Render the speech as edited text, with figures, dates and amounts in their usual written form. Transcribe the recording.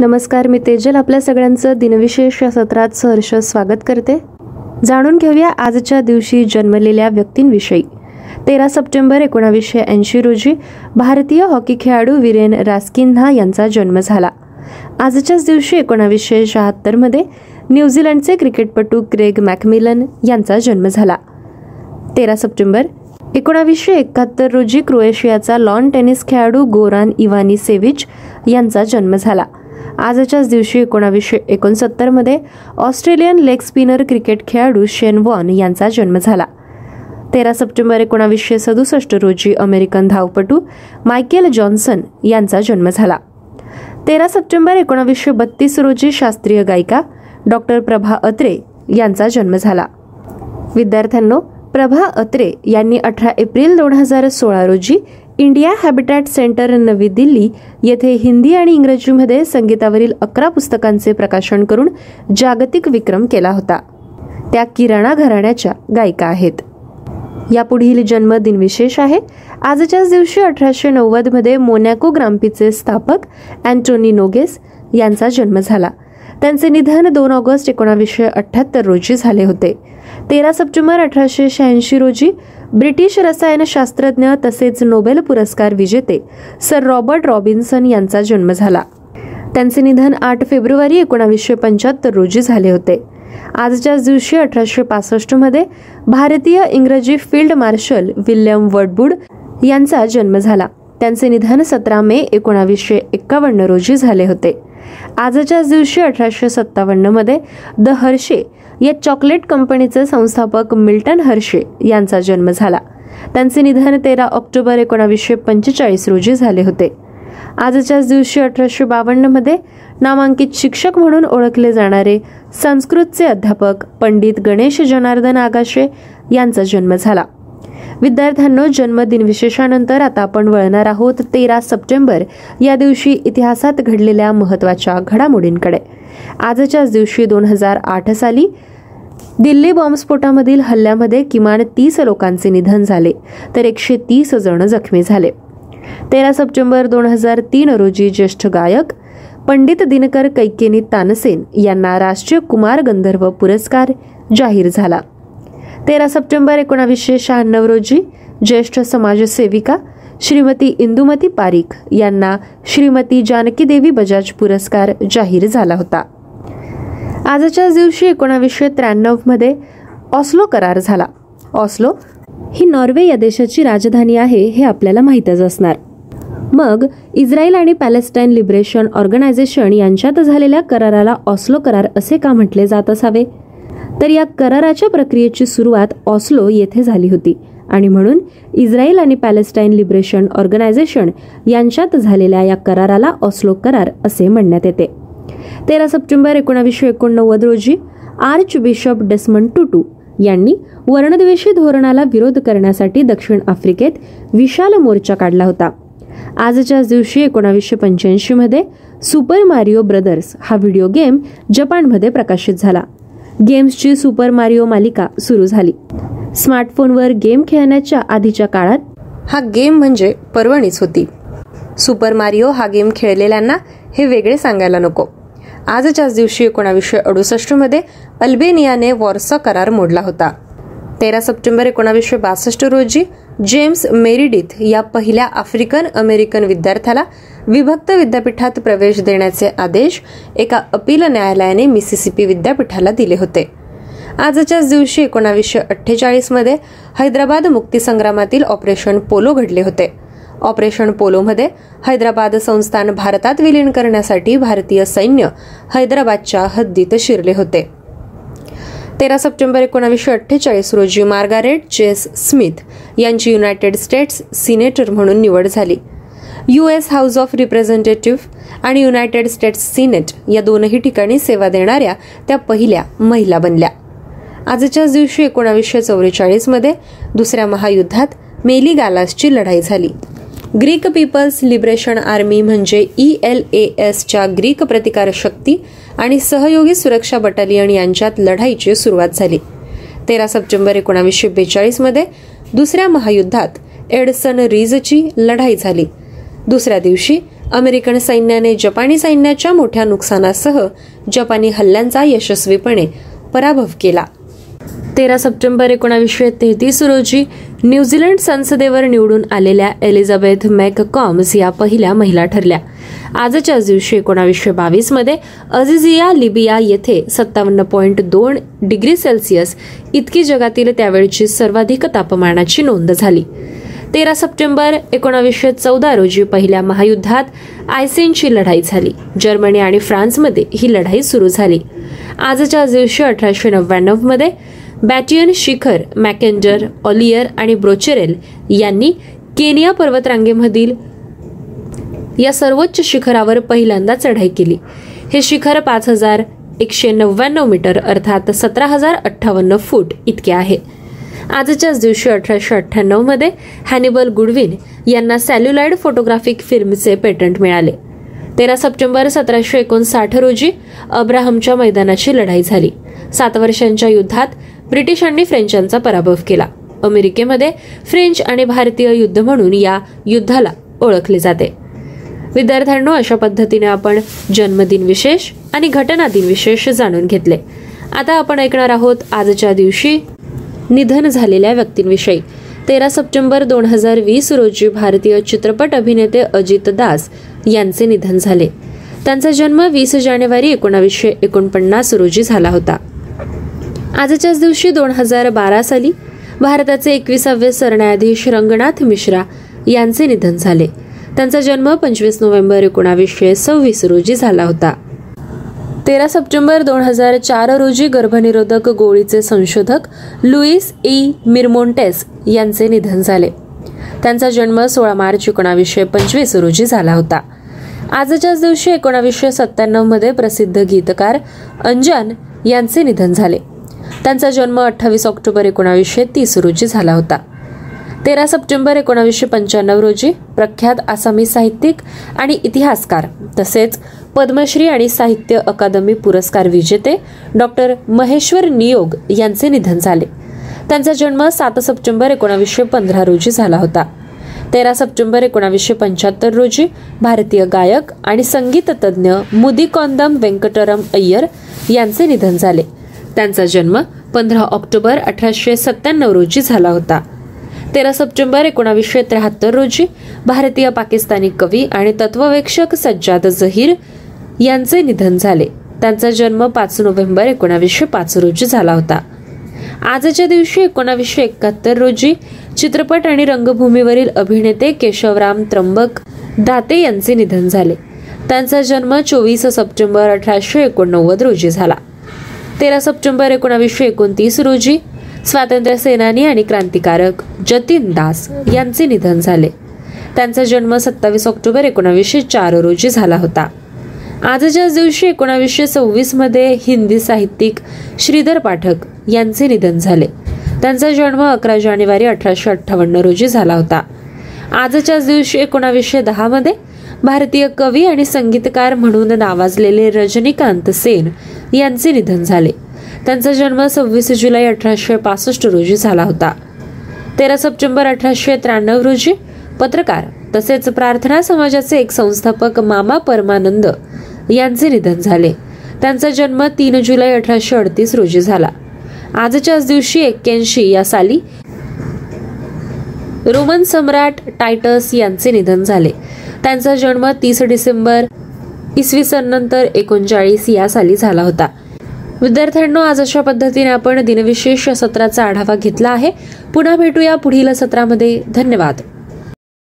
नमस्कार, मी तेजल आपल्या सगळ्यांचं दिनविशेष या सत्रात सहर्ष स्वागत करते. जाणून घेऊया आजच्या दिवशी जन्मलेल्या व्यक्तींविषयी. 13 सप्टेंबर 1980 रोजी भारतीय हॉकी खेळाडू वीरेन रास्किन्हा यांचा जन्म झाला. आजच्याच दिवशी 1976 मध्ये न्यूझीलंडचे क्रिकेटपटू क्रेग मॅकमिलन यांचा जन्म झाला. 13 सप्टेंबर 1971 रोजी क्रोएशियाचा लॉन टेनिस खेळाडू गोरान इवानिसेविच यांचा जन्म झाला. आजच्याच दिवशी 1969 मध्ये ऑस्ट्रेलियन लेग स्पिनर क्रिकेट खेळाडू शेन वॉन यांचा जन्म झाला. 13 सप्टेंबर 1967 रोजी अमेरिकन धावपटू मायकेल जॉन्सन यांचा जन्म झाला. 13 सप्टेंबर 1932 रोजी शास्त्रीय गायिका डॉक्टर प्रभा अत्रे यांचा जन्म झाला. विद्यार्थ्यांनो, प्रभा अत्रे यांनी 18 एप्रिल 2016 रोजी इंडिया हॅबिटॅट सेंटर नवी दिल्ली येथे हिंदी आणि इंग्रजीमध्ये संगीतावरील 11 पुस्तकांचे प्रकाशन करून जागतिक विक्रम केला होता. त्या किराणा घराण्याच्या गायिका आहेत. यापुढील जन्मदिन विशेष आहे. आजच्याच दिवशी 1890 मध्ये मोनॅको ग्रांप्रीचे स्थापक अँटोनी नोगेस यांचा जन्म झाला. त्यांचे निधन 2 ऑगस्ट 1978 रोजी झाले होते. 13 सप्टेंबर 1886 रोजी ब्रिटिश रसायनशास्त्रज्ञ तसेच नोबेल पुरस्कार विजेते सर रॉबर्ट रॉबिन्सन यांचा जन्म झाला. त्यांचे निधन 8 फेब्रुवारी 1975 रोजी झाले होते. आजच्याच दिवशी 1865 मध्ये भारतीय इंग्रजी फील्ड मार्शल विल्यम वर्डवूड यांचा जन्म झाला. त्यांचे निधन 17 मे 1951 रोजी झाले होते. आजच्याच दिवशी 1857 मध्ये द हर्शे या चॉकलेट कंपनीचे संस्थापक मिल्टन हर्शे यांचा जन्म झाला. त्यांचे निधन 13 ऑक्टोबर 1945 रोजी झाले होते. आजच्याच दिवशी 1852 मध्ये नामांकित शिक्षक म्हणून ओळखले जाणारे संस्कृतचे अध्यापक पंडित गणेश जनार्दन आगाशे यांचा जन्म झाला. विद्यार्थ्यांनो, जन्मदिन विशेषानंतर आता आपण वळणार आहोत 13 सप्टेंबर या दिवशी इतिहासात घडलेल्या महत्त्वाच्या घडामोडींकडे. आजच्याच दिवशी 2008 साली दिल्ली बॉम्बस्फोटामधील हल्ल्यामध्ये किमान 30 लोकांचे निधन झाले तर 130 जण जखमी झाले. 13 सप्टेंबर 2003 रोजी ज्येष्ठ गायक पंडित दिनकर कैकेनी तानसेन यांना राष्ट्रीय कुमार गंधर्व पुरस्कार जाहीर झाला. 13 सप्टेंबर 1996 रोजी ज्येष्ठ समाजसेविका श्रीमती इंदुमती पारीख यांना श्रीमती जानकी देवी बजाज पुरस्कार जाहीर झाला होता. आजच्याच दिवशी 1993 मध्ये ऑस्लो करार झाला. ऑस्लो ही नॉर्वे या देशाची राजधानी आहे हे आपल्याला माहीतच असणार. मग इस्रायल आणि पॅलेस्टाईन लिबरेशन ऑर्गनायझेशन यांच्यात झालेल्या कराराला ऑस्लो करार असे का म्हटले जात असावे? तर या कराराच्या प्रक्रियेची सुरुवात ऑस्लो येथे झाली होती आणि म्हणून इस्रायल आणि पॅलेस्टाईन लिबरेशन ऑर्गनायझेशन यांच्यात झालेल्या या कराराला ऑस्लो करार असे म्हणण्यात येते. 13 सप्टेंबर 1989 रोजी आर्च बिशप डेस्मंड टुटू यांनी वर्णद्वेषी धोरणाला विरोध करण्यासाठी दक्षिण आफ्रिकेत विशाल मोर्चा काढला होता. आजच्याच दिवशी 1985 मध्ये सुपर मारिओ ब्रदर्स हा व्हिडिओ गेम जपानमध्ये प्रकाशित झाला. गेम्सची सुपर मारिओ मालिका सुरू झाली. स्मार्टफोनवर गेम खेळण्याच्या आधीच्या काळात हा गेम म्हणजे पर्वणीच होती. सुपर मारिओ हा गेम खेळलेल्यांना हे वेगळे सांगायला नको. आजच्याच दिवशी 1968 मध्ये अल्बेनियाने वॉर्सॉ करार मोडला होता. 13 सप्टेंबर 1962 रोजी जेम्स मेरिडिथ या पहिल्या आफ्रिकन अमेरिकन विद्यार्थ्याला विभक्त विद्यापीठात प्रवेश देण्याचे आदेश एका अपील न्यायालयाने मिसिसिपी विद्यापीठाला दिले होते. आजच्याच दिवशी 1948 मध्ये हैदराबाद मुक्तीसंग्रामातील ऑपरेशन पोलो घडले होते. ऑपरेशन पोलोमध्ये हैदराबाद संस्थान भारतात विलीन करण्यासाठी भारतीय सैन्य हैदराबादच्या हद्दीत शिरले होते. 13 सप्टेंबर 1948 रोजी मार्गारेट चेस स्मिथ यांची युनायटेड स्टेट्स सिनेटर म्हणून निवड झाली. US हाऊस ऑफ रिप्रेझेंटेटिव्ह आणि युनायटेड स्टेट्स सिनेट या दोनही ठिकाणी सेवा देणाऱ्या त्या पहिल्या महिला बनल्या. आजच्याच दिवशी 1944 मध्ये दुसऱ्या महायुद्धात मेलीगालासची लढाई झाली. ग्रीक पीपल्स लिबरेशन आर्मी म्हणजे ELASच्या ग्रीक प्रतिकार शक्ती आणि सहयोगी सुरक्षा बटालियन यांच्यात लढाईची सुरुवात झाली. 13 सप्टेंबर 1942 मध्ये दुसऱ्या महायुद्धात एडसन रीजची लढाई झाली. दुसऱ्या दिवशी अमेरिकन सैन्याने जपानी सैन्याच्या मोठ्या नुकसानासह जपानी हल्ल्यांचा यशस्वीपणे पराभव केला. 13 सप्टेंबर 1933 रोजी न्यूझीलंड संसदेवर निवडून आलेल्या एलिझाबेथ मॅककॉम्स या पहिल्या महिला ठरल्या. आजच्याच दिवशी 1922 मध्ये अझिझिया लिबिया येथे 57.2 डिग्री सेल्सिअस इतकी जगातील त्यावेळची सर्वाधिक तापमानाची नोंद झाली. 13 सप्टेंबर 1914 रोजी पहिल्या महायुद्धात आयसेनची लढाई झाली. जर्मनी आणि फ्रान्समध्ये ही लढाई सुरू झाली. आजच्या दिवशी 1899 मध्ये बॅटियन शिखर मॅकेंडर, ऑलियर आणि ब्रोचेरेल यांनी केनिया पर्वतरांगेमधील या सर्वोच्च शिखरावर पहिल्यांदा चढाई केली. हे शिखर 5199 मीटर अर्थात 17,058 फूट इतके आहे. आजच्याच दिवशी 1898 मध्ये हॅनिबल गुडविन यांना सॅल्युलॉइड फोटोग्राफिक फिल्मचे पेटंट मिळाले. 13 सप्टेंबर 1759 रोजी अब्राहमच्या मैदानाची लढाई झाली. 7 वर्षांच्या युद्धात ब्रिटिशांनी फ्रेंचांचा पराभव केला. अमेरिकेमध्ये फ्रेंच आणि भारतीय युद्ध म्हणून या युद्धाला ओळखले जाते. विद्यार्थ्यांनो, अशा पद्धतीने आपण जन्मदिन विशेष आणि घटना दिन विशेष जाणून घेतले. आता आपण ऐकणार आहोत आजच्या दिवशी निधन झालेल्या व्यक्तींविषयी. 13 सप्टेंबर 2020 रोजी भारतीय चित्रपट अभिनेते अजित दास यांचे निधन झाले. त्यांचा जन्म 20 जानेवारी 1949 रोजी झाला होता. आजच्याच दिवशी 2012 साली भारताचे 21वे सरन्यायाधीश रंगनाथ मिश्रा यांचे निधन झाले. त्यांचा जन्म 25 नोव्हेंबर 1926 रोजी झाला होता. 13 सप्टेंबर 2004 रोजी गर्भनिरोधक गोळीचे संशोधक लुईस ई मिरमोंटेस यांचे निधन झाले. त्यांचा जन्म 16 मार्च 1925 रोजी झाला होता. आजच्याच दिवशी 1997 मध्ये प्रसिद्ध गीतकार अंजान यांचे निधन झाले. त्यांचा जन्म 28 ऑक्टोबर 1930 रोजी झाला होता. 13 सप्टेंबर 1995 रोजी प्रख्यात आसामी साहित्यिक आणि इतिहासकार तसेच पद्मश्री आणि साहित्य अकादमी पुरस्कार विजेते डॉक्टर महेश्वर नियोग यांचे निधन झाले. त्यांचा जन्म 7 सप्टेंबर 1915 रोजी झाला होता. 13 सप्टेंबर 1975 रोजी भारतीय गायक आणि संगीत तज्ज्ञ मुदिकोंदम वेंकटरम अय्यर यांचे निधन झाले. त्यांचा जन्म 15 ऑक्टोबर 1897 रोजी झाला होता. 13 सप्टेंबर 1973 रोजी भारतीय पाकिस्तानी कवी आणि तत्ववेक्षक सज्जाद झहीर यांचे निधन झाले. त्यांचा जन्म 5 नोव्हेंबर 1905 रोजी झाला होता. आजच्या दिवशी 1971 रोजी चित्रपट आणि रंगभूमीवरील अभिनेते केशवराम त्र्यंबक दाते यांचे निधन झाले. त्यांचा जन्म 24 सप्टेंबर 1889 रोजी झाला. 13 सप्टेंबर 1929 रोजी स्वातंत्र्य सेनानी आणि क्रांतिकारक जतीन दास यांचे निधन झाले. त्यांचा जन्म 27 ऑक्टोबर 1904 रोजी झाला होता. आजच्याच दिवशी 1926 मध्ये हिंदी साहित्यिक श्रीधर पाठक यांचे निधन झाले. त्यांचा जन्म 11 जानेवारी 1858 रोजी झाला होता. आजच्याच दिवशी 1910 मध्ये भारतीय कवी आणि संगीतकार म्हणून नावाजलेले रजनीकांत सेन यांचे निधन झाले. त्यांचा जन्म 26 जुलै 1865 रोजी झाला होता. 13 सप्टेंबर 1893 रोजी पत्रकार तसेच प्रार्थना समाजाचे एक संस्थापक मामा परमानंद यांचे निधन झाले. त्यांचा जन्म 3 जुलै 1838 रोजी झाला. आजच्याच दिवशी 81 या साली रोमन सम्राट टायटस यांचे निधन झाले. त्यांचा जन्म 30 डिसेंबर इसवी सन नंतर 39 या साली झाला होता. विद्यार्थ्यांनो, आज अशा पद्धतीने आपण दिनविशेष सत्राचा आढावा घेतला आहे. पुन्हा भेटूया पुढील सत्रामध्ये. धन्यवाद.